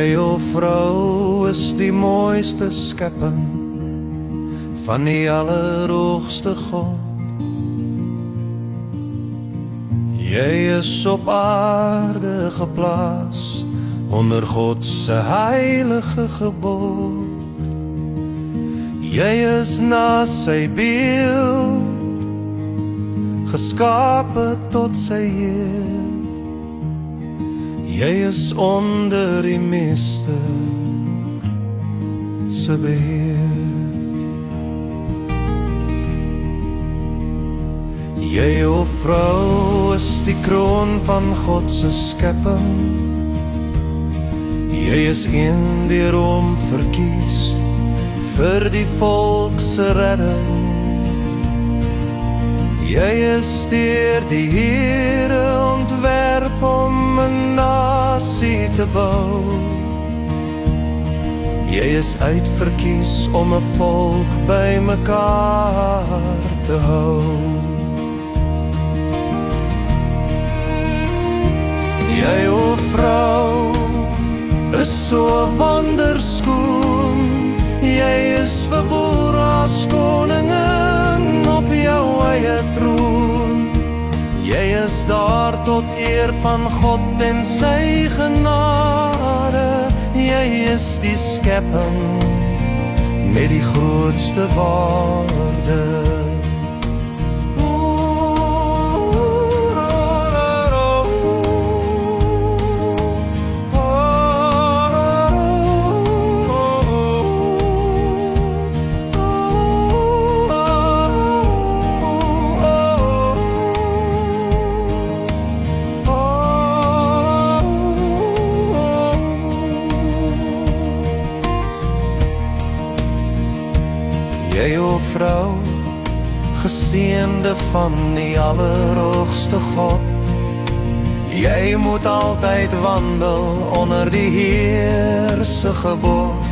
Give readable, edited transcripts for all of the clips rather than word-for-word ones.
Jy, o vrou, is die mooiste skepping van die allerhoogste God. Jy is op aarde geplaas onder God se heilige gebod. Jy is na sy beeld geskape tot sy eer. Jy is onder die meester se beheer. Jy, o vrou, is die kroon van God se skepping. Jy is een deur hom verkies vir die volk se redding. Jy is deur die Here ontwerp om 'n nasie te bou. Jy is uitverkies om 'n volk by mekaar te hou. Jy, o vrou, is so wonderskoon. Jy is verbore as koningin op jou eie troon. Jy is daar tot eer van God en sy genade. Jy is die skepping met die grootste waarde. Jy, o vrou, geseënde van die allerhoogste God. Jy moet altyd wandel onder die Heer se gebod.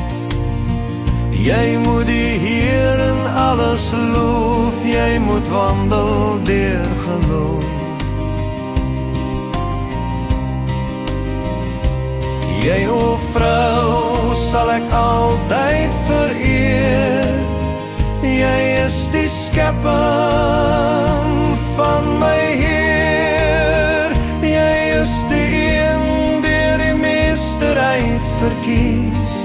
Jy moet die Heer in alles loof. Jy moet wandel deur geloof. Jy, o vrou, sal ek altyd vereer. Jy is die skepping van my Heer. Jy is die een deur die meester uitverkies.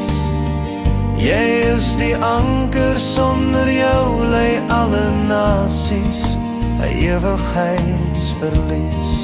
Jy is die anker, sonder jou lei alle nasies 'n ewigheidsverlies.